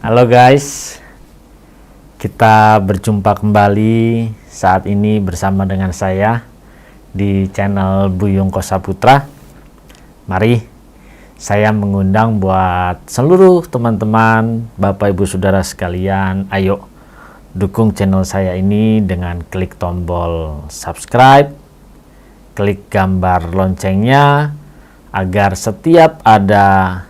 Halo guys, kita berjumpa kembali saat ini bersama dengan saya di channel Buyung Kosaputra. Mari saya mengundang buat seluruh teman-teman, Bapak Ibu Saudara sekalian, ayo dukung channel saya ini dengan klik tombol subscribe, klik gambar loncengnya agar setiap ada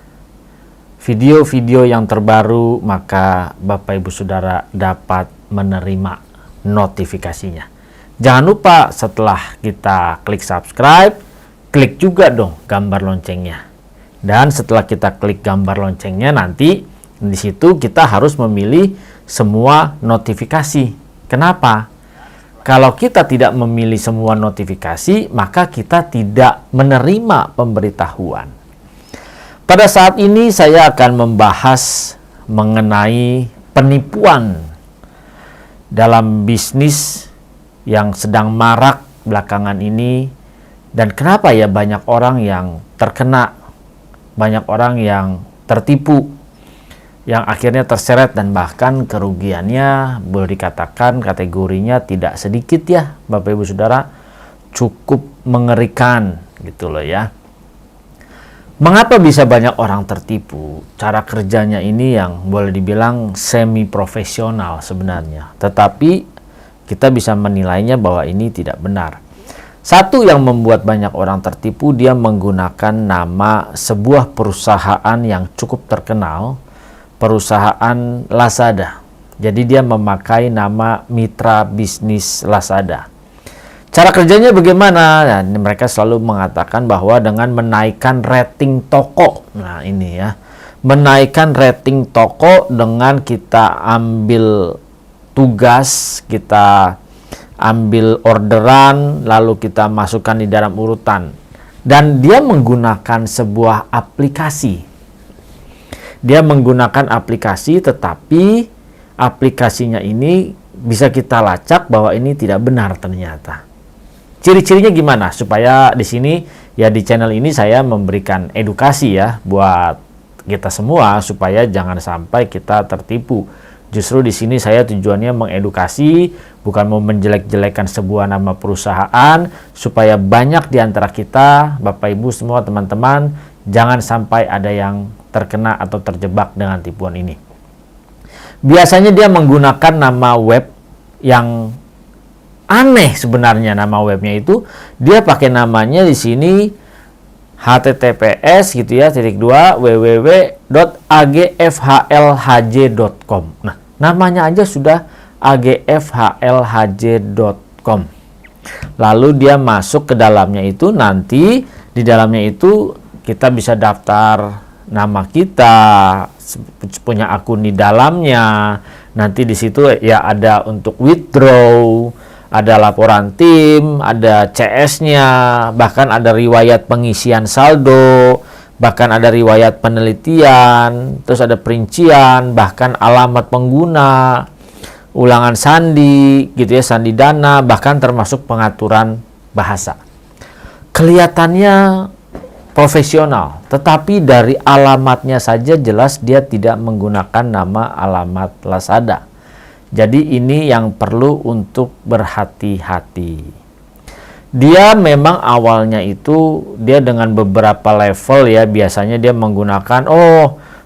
video-video yang terbaru maka Bapak Ibu Saudara dapat menerima notifikasinya. Jangan lupa setelah kita klik subscribe, klik juga dong gambar loncengnya. Dan setelah kita klik gambar loncengnya, nanti di situ kita harus memilih semua notifikasi. Kenapa? Kalau kita tidak memilih semua notifikasi, maka kita tidak menerima pemberitahuan. Pada saat ini saya akan membahas mengenai penipuan dalam bisnis yang sedang marak belakangan ini, dan kenapa ya banyak orang yang terkena, banyak orang yang tertipu, yang akhirnya terseret dan bahkan kerugiannya boleh dikatakan kategorinya tidak sedikit ya Bapak Ibu Saudara, cukup mengerikan gitu loh ya. Mengapa bisa banyak orang tertipu? Cara kerjanya ini yang boleh dibilang semi profesional sebenarnya, tetapi kita bisa menilainya bahwa ini tidak benar. Satu yang membuat banyak orang tertipu, dia menggunakan nama sebuah perusahaan yang cukup terkenal, perusahaan Lazada. Jadi dia memakai nama mitra bisnis Lazada. Cara kerjanya bagaimana? Nah, mereka selalu mengatakan bahwa dengan menaikkan rating toko. Nah, ini ya. Menaikkan rating toko dengan kita ambil tugas, kita ambil orderan, lalu kita masukkan di dalam urutan. Dan dia menggunakan sebuah aplikasi. Dia menggunakan aplikasi, tetapi aplikasinya ini bisa kita lacak bahwa ini tidak benar ternyata. Ciri-cirinya gimana? Supaya di sini ya di channel ini saya memberikan edukasi ya buat kita semua supaya jangan sampai kita tertipu. Justru di sini saya tujuannya mengedukasi, bukan mau menjelek-jelekan sebuah nama perusahaan, supaya banyak di antara kita, Bapak Ibu semua teman-teman, jangan sampai ada yang terkena atau terjebak dengan tipuan ini. Biasanya dia menggunakan nama web yang aneh sebenarnya. Nama webnya itu dia pakai namanya di sini https gitu ya www.agfhlhj.com. Nah, namanya aja sudah agfhlhj.com. Lalu dia masuk ke dalamnya itu, nanti di dalamnya itu kita bisa daftar nama kita, punya akun di dalamnya. Nanti di situ ya ada untuk withdraw, ada laporan tim, ada CS-nya, bahkan ada riwayat pengisian saldo, bahkan ada riwayat penelitian, terus ada perincian, bahkan alamat pengguna, ulangan sandi, gitu ya, sandi dana, bahkan termasuk pengaturan bahasa. Kelihatannya profesional, tetapi dari alamatnya saja jelas dia tidak menggunakan nama alamat Lazada. Jadi ini yang perlu untuk berhati-hati. Dia memang awalnya itu dia dengan beberapa level ya, biasanya dia menggunakan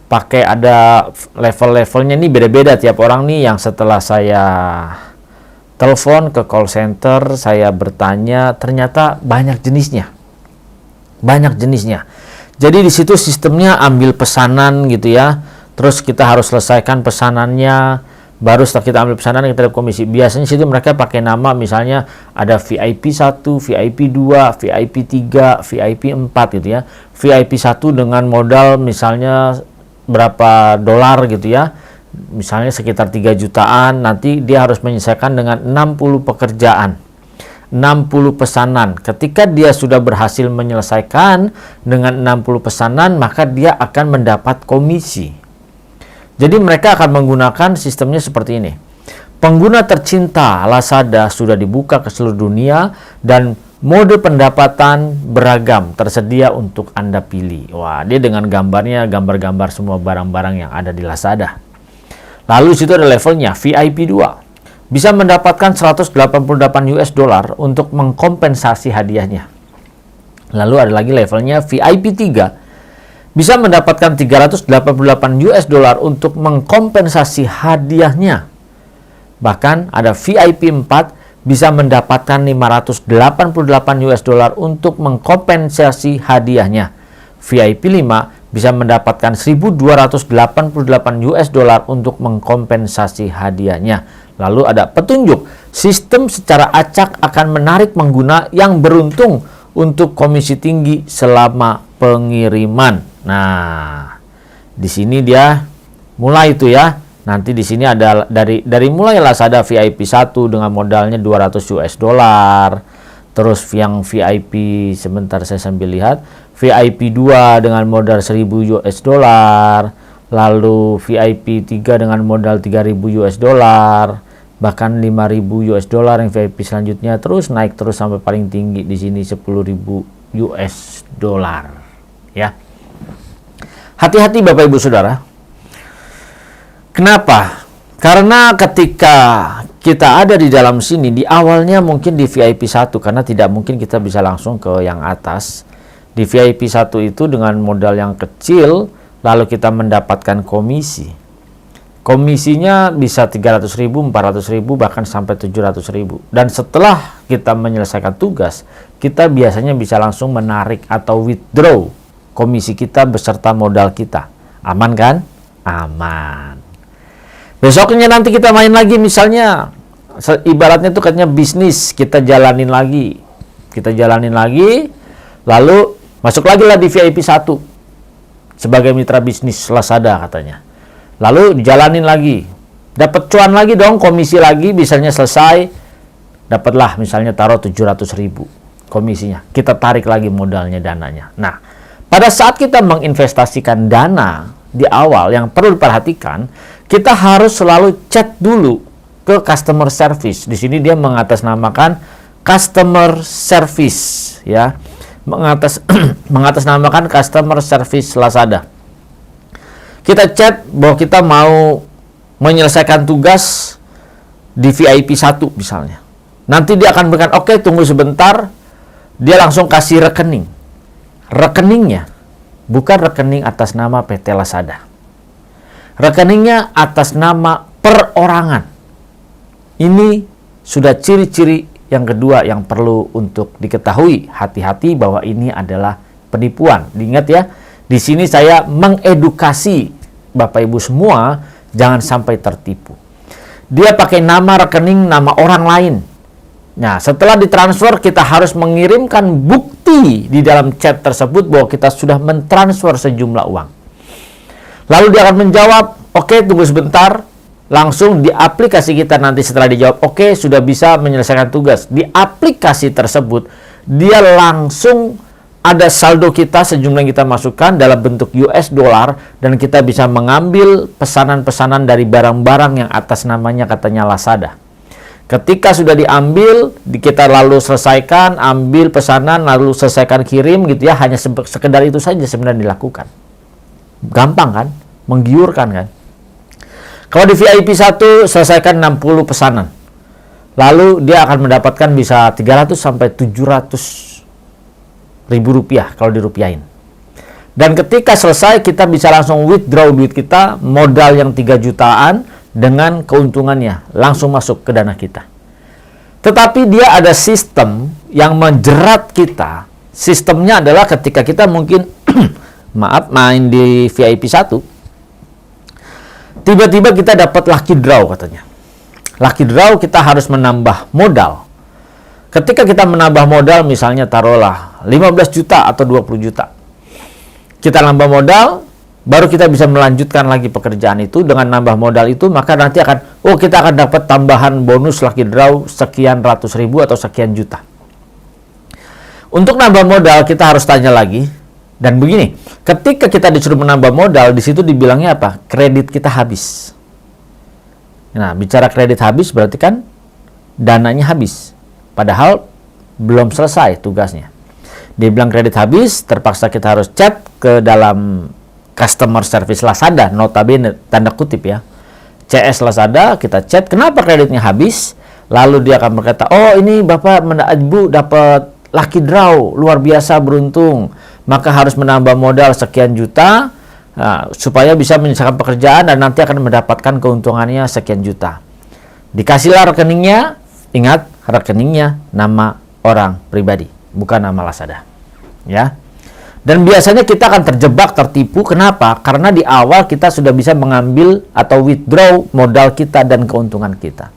pakai ada level-levelnya, ini beda-beda tiap orang nih. Yang setelah saya telepon ke call center, saya bertanya, ternyata banyak jenisnya. Banyak jenisnya. Jadi di situ sistemnya ambil pesanan gitu ya. Terus kita harus selesaikan pesanannya. Baru setelah kita ambil pesanan kita dapat komisi. Biasanya situ mereka pakai nama, misalnya ada VIP 1, VIP 2, VIP 3, VIP 4 gitu ya. VIP 1 dengan modal misalnya berapa dolar gitu ya. Misalnya sekitar 3 jutaan, nanti dia harus menyelesaikan dengan 60 pekerjaan. 60 pesanan. Ketika dia sudah berhasil menyelesaikan dengan 60 pesanan, maka dia akan mendapat komisi. Jadi mereka akan menggunakan sistemnya seperti ini. Pengguna tercinta Lazada sudah dibuka ke seluruh dunia dan mode pendapatan beragam tersedia untuk Anda pilih. Wah, dia dengan gambarnya, gambar-gambar semua barang-barang yang ada di Lazada. Lalu situ ada levelnya, VIP 2. Bisa mendapatkan 188 US dollar untuk mengkompensasi hadiahnya. Lalu ada lagi levelnya VIP 3. Bisa mendapatkan 388 US dollar untuk mengkompensasi hadiahnya. Bahkan ada VIP 4 bisa mendapatkan 588 US dollar untuk mengkompensasi hadiahnya. VIP 5 bisa mendapatkan 1.288 US dollar untuk mengkompensasi hadiahnya. Lalu ada petunjuk, sistem secara acak akan menarik pengguna yang beruntung untuk komisi tinggi selama pengiriman. Nah, di sini dia mulai itu ya. Nanti di sini ada dari mulai Lazada VIP 1 dengan modalnya 200 US dollar. Terus yang VIP, sebentar saya sambil lihat, VIP 2 dengan modal 1.000 US dollar. Lalu VIP 3 dengan modal 3.000 US dollar. Bahkan 5.000 US dollar yang VIP selanjutnya terus naik terus sampai paling tinggi di sini 10.000 US dollar. Ya. Hati-hati Bapak Ibu Saudara. Kenapa? Karena ketika kita ada di dalam sini, di awalnya mungkin di VIP 1, karena tidak mungkin kita bisa langsung ke yang atas. Di VIP 1 itu dengan modal yang kecil, lalu kita mendapatkan komisi. Komisinya bisa 300.000, 400.000, bahkan sampai 700.000. Dan setelah kita menyelesaikan tugas, kita biasanya bisa langsung menarik atau withdraw komisi kita beserta modal kita. Aman kan? Aman. Besoknya nanti kita main lagi, misalnya ibaratnya itu katanya bisnis, kita jalanin lagi. Lalu masuk lagi lah di VIP 1 sebagai mitra bisnis Lazada katanya. Lalu dijalanin lagi, dapat cuan lagi dong, komisi lagi, misalnya selesai, dapatlah misalnya taruh 700.000 komisinya, kita tarik lagi modalnya, dananya. Nah, pada saat kita menginvestasikan dana di awal, yang perlu diperhatikan, kita harus selalu chat dulu ke customer service. Di sini dia mengatasnamakan customer service, ya, mengatasnamakan customer service Lazada. Kita chat bahwa kita mau menyelesaikan tugas di VIP 1 misalnya. Nanti dia akan berikan, oke, tunggu sebentar. Dia langsung kasih rekening. Rekeningnya bukan rekening atas nama PT Lazada. Rekeningnya atas nama perorangan. Ini sudah ciri-ciri yang kedua yang perlu untuk diketahui. Hati-hati bahwa ini adalah penipuan. Diingat ya, di sini saya mengedukasi Bapak Ibu semua, jangan sampai tertipu. Dia pakai nama rekening nama orang lain. Nah, setelah ditransfer, kita harus mengirimkan bukti di dalam chat tersebut bahwa kita sudah mentransfer sejumlah uang. Lalu dia akan menjawab, oke, tunggu sebentar. Langsung di aplikasi kita nanti setelah dijawab, oke, sudah bisa menyelesaikan tugas. Di aplikasi tersebut, dia langsung ada saldo kita, sejumlah yang kita masukkan dalam bentuk US dollar, dan kita bisa mengambil pesanan-pesanan dari barang-barang yang atas namanya katanya Lazada. Ketika sudah diambil, kita lalu selesaikan, ambil pesanan, lalu selesaikan kirim gitu ya, hanya sekedar itu saja sebenarnya dilakukan. Gampang kan? Menggiurkan kan? Kalau di VIP 1, selesaikan 60 pesanan. Lalu dia akan mendapatkan bisa 300 sampai 700 ribu rupiah kalau dirupiahin. Dan ketika selesai, kita bisa langsung withdraw duit kita, modal yang 3 jutaan dengan keuntungannya langsung masuk ke dana kita. Tetapi dia ada sistem yang menjerat kita. Sistemnya adalah ketika kita mungkin main di VIP 1, tiba-tiba kita dapat lucky draw katanya. Lucky draw kita harus menambah modal. Ketika kita menambah modal, misalnya taruhlah 15 juta atau 20 juta. Kita nambah modal, baru kita bisa melanjutkan lagi pekerjaan itu. Dengan nambah modal itu, maka nanti kita akan dapat tambahan bonus lucky draw sekian ratus ribu atau sekian juta. Untuk nambah modal, kita harus tanya lagi. Dan begini, ketika kita disuruh menambah modal, di situ dibilangnya apa? Kredit kita habis. Nah, bicara kredit habis berarti kan dananya habis. Padahal belum selesai tugasnya. Dia bilang kredit habis, terpaksa kita harus chat ke dalam customer service Lazada, notabene tanda kutip ya. CS Lazada, kita chat, kenapa kreditnya habis? Lalu dia akan berkata, oh ini Bapak, Ibu dapat lucky draw, luar biasa beruntung, maka harus menambah modal sekian juta, supaya bisa menyelesaikan pekerjaan dan nanti akan mendapatkan keuntungannya sekian juta. Dikasihlah rekeningnya, ingat rekeningnya nama orang pribadi, bukan nama Lazada. Ya. Dan biasanya kita akan terjebak, tertipu. Kenapa? Karena di awal kita sudah bisa mengambil atau withdraw modal kita dan keuntungan kita.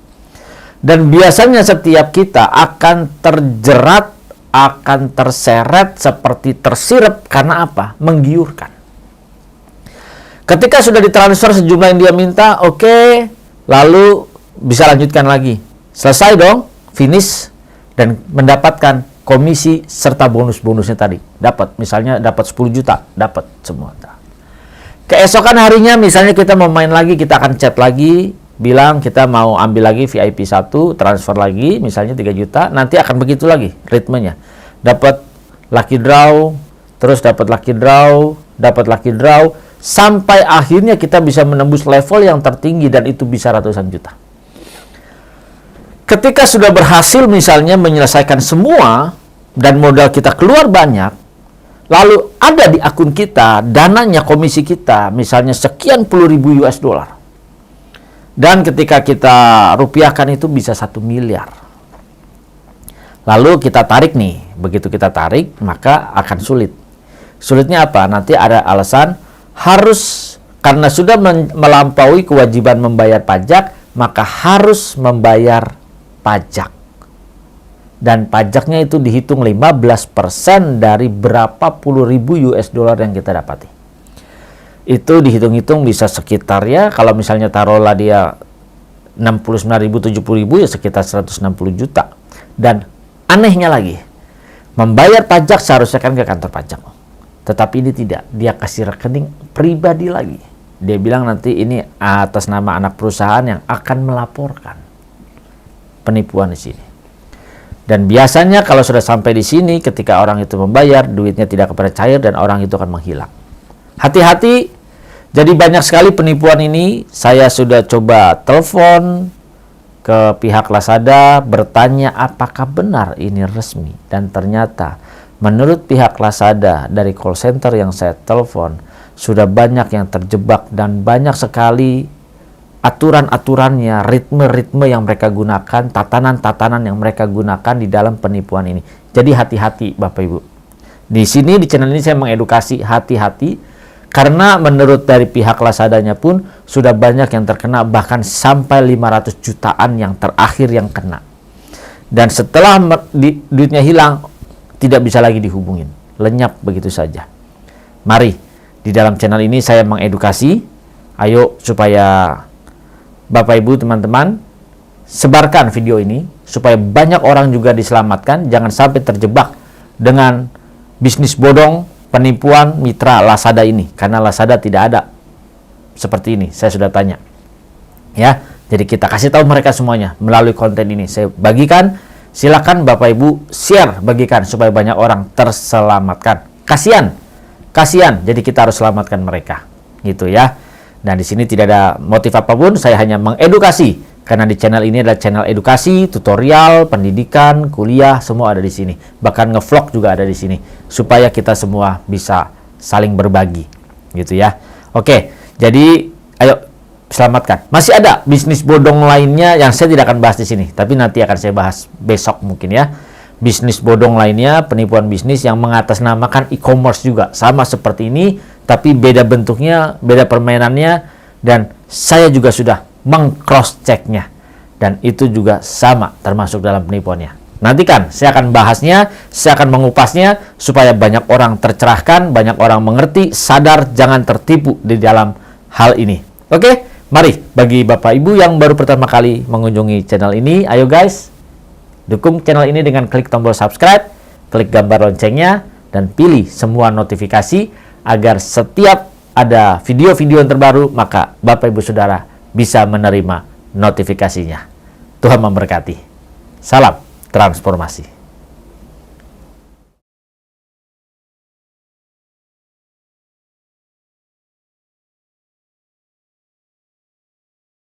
Dan biasanya setiap kita akan terjerat, akan terseret seperti tersirap. Karena apa? Menggiurkan. Ketika sudah ditransfer sejumlah yang dia minta, oke, lalu bisa lanjutkan lagi. Selesai dong, finish, dan mendapatkan komisi serta bonus-bonusnya tadi. Dapat, misalnya dapat 10 juta, dapat semua. Keesokan harinya misalnya kita mau main lagi, kita akan chat lagi, bilang kita mau ambil lagi VIP 1, transfer lagi, misalnya 3 juta, nanti akan begitu lagi ritmenya. Dapat lucky draw, terus dapat lucky draw, sampai akhirnya kita bisa menembus level yang tertinggi dan itu bisa ratusan juta. Ketika sudah berhasil misalnya menyelesaikan semua dan modal kita keluar banyak, lalu ada di akun kita dananya, komisi kita misalnya sekian puluh ribu US dollar. Dan ketika kita rupiahkan itu bisa 1 miliar. Lalu kita tarik nih, begitu kita tarik maka akan sulit. Sulitnya apa? Nanti ada alasan harus, karena sudah melampaui kewajiban membayar pajak, maka harus membayar pajak. Dan pajaknya itu dihitung 15% dari berapa puluh ribu US dollar yang kita dapati. Itu dihitung-hitung bisa sekitar, ya kalau misalnya taruhlah dia 69.000, 70.000, ya sekitar 160 juta. Dan anehnya lagi, membayar pajak seharusnya kan ke kantor pajak. Tetapi ini tidak, dia kasih rekening pribadi lagi. Dia bilang nanti ini atas nama anak perusahaan yang akan melaporkan penipuan di sini. Dan biasanya kalau sudah sampai di sini, ketika orang itu membayar, duitnya tidak kepada cair dan orang itu akan menghilang. Hati-hati. Jadi banyak sekali penipuan ini. Saya sudah coba telepon ke pihak Lazada, bertanya apakah benar ini resmi. Dan ternyata menurut pihak Lazada dari call center yang saya telepon, sudah banyak yang terjebak dan banyak sekali aturan-aturannya, ritme-ritme yang mereka gunakan, tatanan-tatanan yang mereka gunakan di dalam penipuan ini. Jadi hati-hati Bapak Ibu. Di sini, di channel ini saya mengedukasi hati-hati, karena menurut dari pihak Lazadanya pun sudah banyak yang terkena, bahkan sampai 500 jutaan yang terakhir yang kena. Dan setelah duitnya hilang, tidak bisa lagi dihubungin. Lenyap begitu saja. Mari, di dalam channel ini saya mengedukasi. Ayo supaya Bapak Ibu teman-teman sebarkan video ini supaya banyak orang juga diselamatkan, jangan sampai terjebak dengan bisnis bodong penipuan mitra Lazada ini, karena Lazada tidak ada seperti ini. Saya sudah tanya. Ya, jadi kita kasih tahu mereka semuanya melalui konten ini. Saya bagikan, silakan Bapak Ibu share, bagikan supaya banyak orang terselamatkan. Kasihan. Jadi kita harus selamatkan mereka. Gitu ya. Dan di sini tidak ada motif apapun, saya hanya mengedukasi. Karena di channel ini adalah channel edukasi, tutorial, pendidikan, kuliah, semua ada di sini. Bahkan ngevlog juga ada di sini. Supaya kita semua bisa saling berbagi. Gitu ya. Oke, jadi ayo selamatkan. Masih ada bisnis bodong lainnya yang saya tidak akan bahas di sini. Tapi nanti akan saya bahas besok mungkin ya. Bisnis bodong lainnya, penipuan bisnis yang mengatasnamakan e-commerce juga. Sama seperti ini, tapi beda bentuknya, beda permainannya, dan saya juga sudah meng-cross-checknya. Dan itu juga sama, termasuk dalam penipuannya. Nantikan, saya akan bahasnya, saya akan mengupasnya, supaya banyak orang tercerahkan, banyak orang mengerti, sadar, jangan tertipu di dalam hal ini. Oke, mari, bagi Bapak Ibu yang baru pertama kali mengunjungi channel ini, ayo guys, dukung channel ini dengan klik tombol subscribe, klik gambar loncengnya, dan pilih semua notifikasi agar setiap ada video-video yang terbaru, maka Bapak Ibu Saudara bisa menerima notifikasinya. Tuhan memberkati. Salam transformasi.